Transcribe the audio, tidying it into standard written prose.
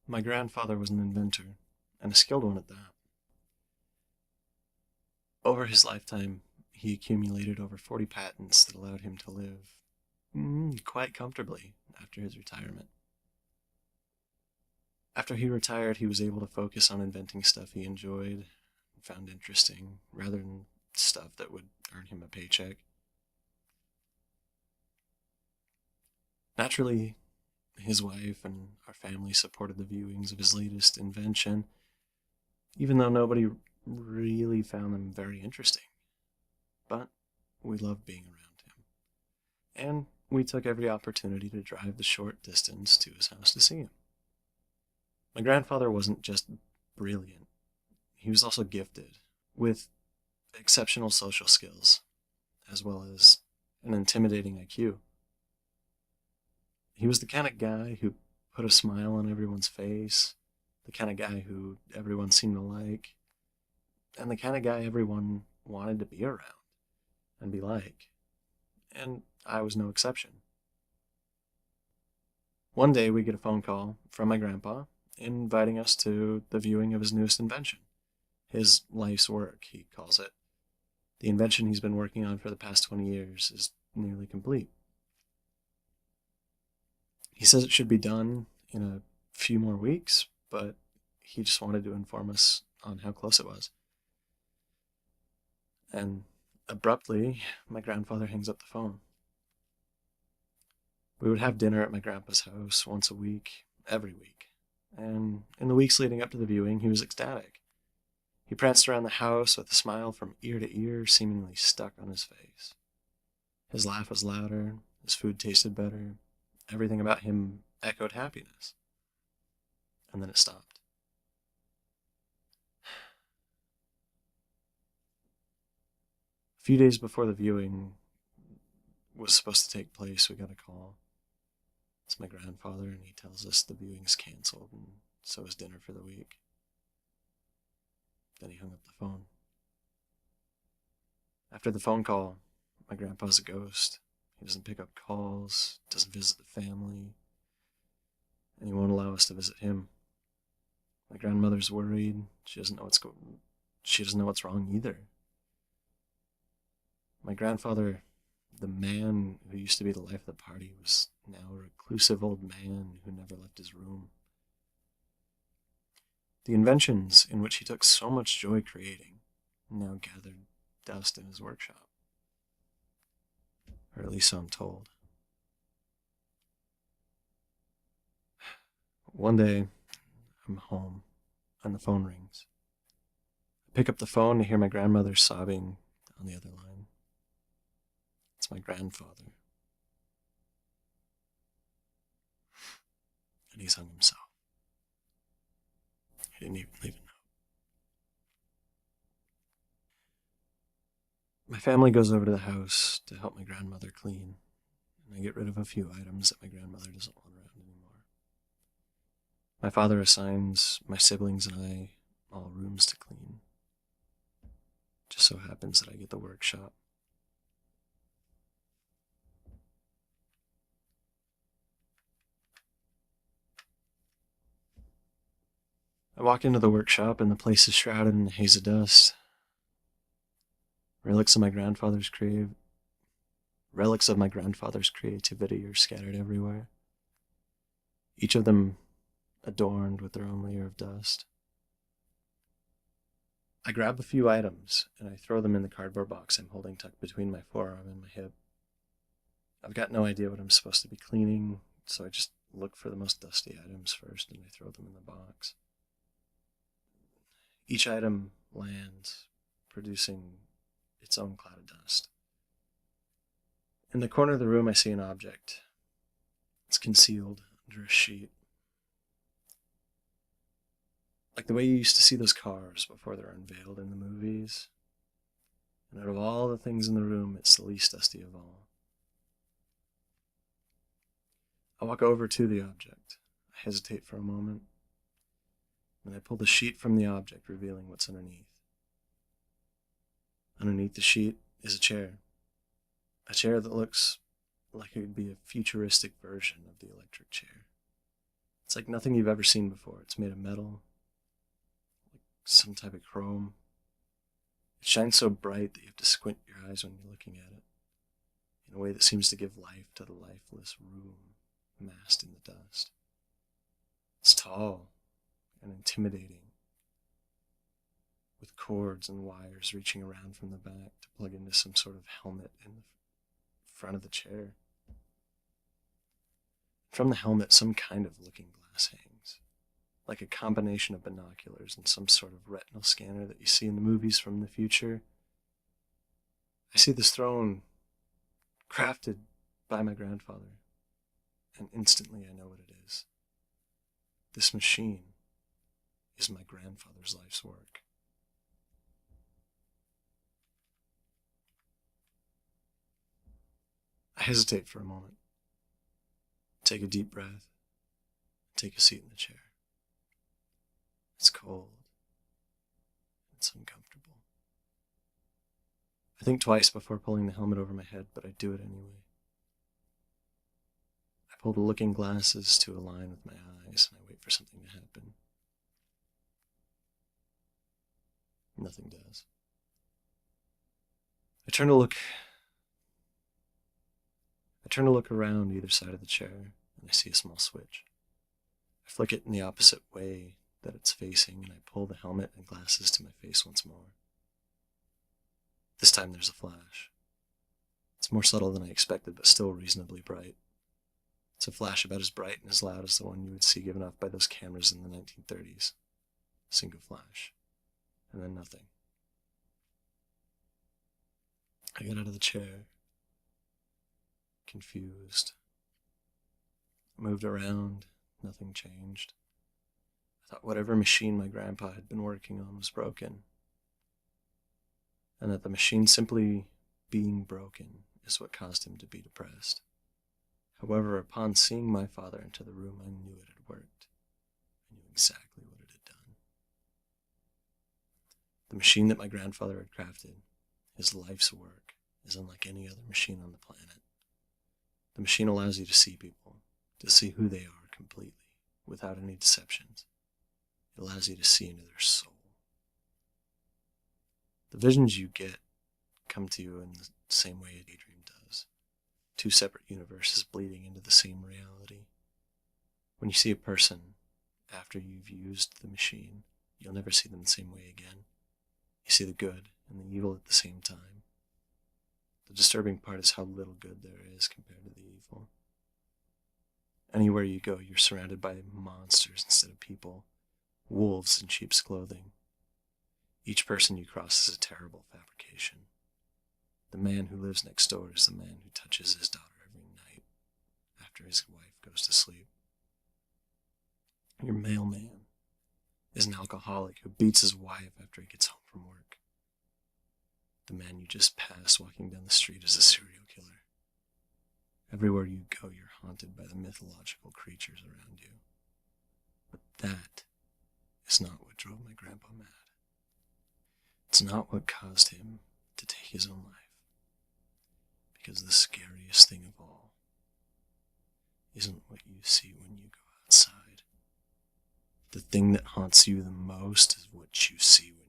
My grandfather was an inventor, and a skilled one at that. Over his lifetime, he accumulated over 40 patents that allowed him to live quite comfortably after his retirement. After he retired, he was able to focus on inventing stuff he enjoyed and found interesting, rather than stuff that would earn him a paycheck. Naturally, his wife and our family supported the viewings of his latest invention, even though nobody really found them very interesting. But we loved being around him, and we took every opportunity to drive the short distance to his house to see him. My grandfather wasn't just brilliant, he was also gifted with exceptional social skills, as well as an intimidating IQ. He was the kind of guy who put a smile on everyone's face, the kind of guy who everyone seemed to like, and the kind of guy everyone wanted to be around and be like. And I was no exception. One day we get a phone call from my grandpa inviting us to the viewing of his newest invention. His life's work, he calls it. The invention he's been working on for the past 20 years is nearly complete. He says it should be done in a few more weeks, but he just wanted to inform us on how close it was. And abruptly, my grandfather hangs up the phone. We would have dinner at my grandpa's house once a week, every week. And in the weeks leading up to the viewing, he was ecstatic. He pranced around the house with a smile from ear to ear seemingly stuck on his face. His laugh was louder, his food tasted better, everything about him echoed happiness. And then it stopped. A few days before the viewing was supposed to take place, we got a call. It's my grandfather, and he tells us the viewing's canceled, and so is dinner for the week. Then he hung up the phone. After the phone call, my grandpa's a ghost. He doesn't pick up calls, doesn't visit the family, and he won't allow us to visit him. My grandmother's worried. She doesn't know what's wrong either. My grandfather, the man who used to be the life of the party, was now a reclusive old man who never left his room. The inventions in which he took so much joy creating now gathered dust in his workshop. Or at least so I'm told. One day, I'm home, and the phone rings. I pick up the phone to hear my grandmother sobbing on the other line. It's my grandfather. And he's hung himself. He didn't even leave a note. My family goes over to the house to help my grandmother clean, and I get rid of a few items that my grandmother doesn't want around anymore. My father assigns my siblings and I all rooms to clean. Just so happens that I get the workshop. I walk into the workshop, and the place is shrouded in a haze of dust. Relics of my grandfather's creativity are scattered everywhere, each of them adorned with their own layer of dust. I grab a few items, and I throw them in the cardboard box I'm holding tucked between my forearm and my hip. I've got no idea what I'm supposed to be cleaning, so I just look for the most dusty items first, and I throw them in the box. Each item lands, producing its own cloud of dust. In the corner of the room, I see an object. It's concealed under a sheet. Like the way you used to see those cars before they're unveiled in the movies. And out of all the things in the room, it's the least dusty of all. I walk over to the object. I hesitate for a moment. Then I pull the sheet from the object, revealing what's underneath. Underneath the sheet is a chair. A chair that looks like it would be a futuristic version of the electric chair. It's like nothing you've ever seen before. It's made of metal, like some type of chrome. It shines so bright that you have to squint your eyes when you're looking at it, in a way that seems to give life to the lifeless room massed in the dust. It's tall and intimidating, with cords and wires reaching around from the back to plug into some sort of helmet in the front of the chair. From the helmet, some kind of looking glass hangs, like a combination of binoculars and some sort of retinal scanner that you see in the movies from the future. I see this throne crafted by my grandfather, and instantly I know what it is. This machine is my grandfather's life's work. I hesitate for a moment, take a deep breath, take a seat in the chair. It's cold. It's uncomfortable. I think twice before pulling the helmet over my head, but I do it anyway. I pull the looking glasses to align with my eyes, and I wait for something to happen. Nothing does. I turn to look around either side of the chair, and I see a small switch. I flick it in the opposite way that it's facing, and I pull the helmet and glasses to my face once more. This time there's a flash. It's more subtle than I expected, but still reasonably bright. It's a flash about as bright and as loud as the one you would see given off by those cameras in the 1930s. Single flash. And then nothing. I get out of the chair, confused. I moved around, nothing changed. I thought whatever machine my grandpa had been working on was broken, and that the machine simply being broken is what caused him to be depressed. However, upon seeing my father enter the room, I knew it had worked. I knew exactly what it had done. The machine that my grandfather had crafted, his life's work, is unlike any other machine on the planet. The machine allows you to see people, to see who they are completely, without any deceptions. It allows you to see into their soul. The visions you get come to you in the same way a daydream does. Two separate universes bleeding into the same reality. When you see a person after you've used the machine, you'll never see them the same way again. You see the good and the evil at the same time. The disturbing part is how little good there is compared to the evil. Anywhere you go, you're surrounded by monsters instead of people, wolves in sheep's clothing. Each person you cross is a terrible fabrication. The man who lives next door is the man who touches his daughter every night after his wife goes to sleep. Your mailman is an alcoholic who beats his wife after he gets home from work. The man you just passed walking down the street is a serial killer. Everywhere you go, you're haunted by the mythological creatures around you. But that is not what drove my grandpa mad. It's not what caused him to take his own life. Because the scariest thing of all isn't what you see when you go outside. The thing that haunts you the most is what you see when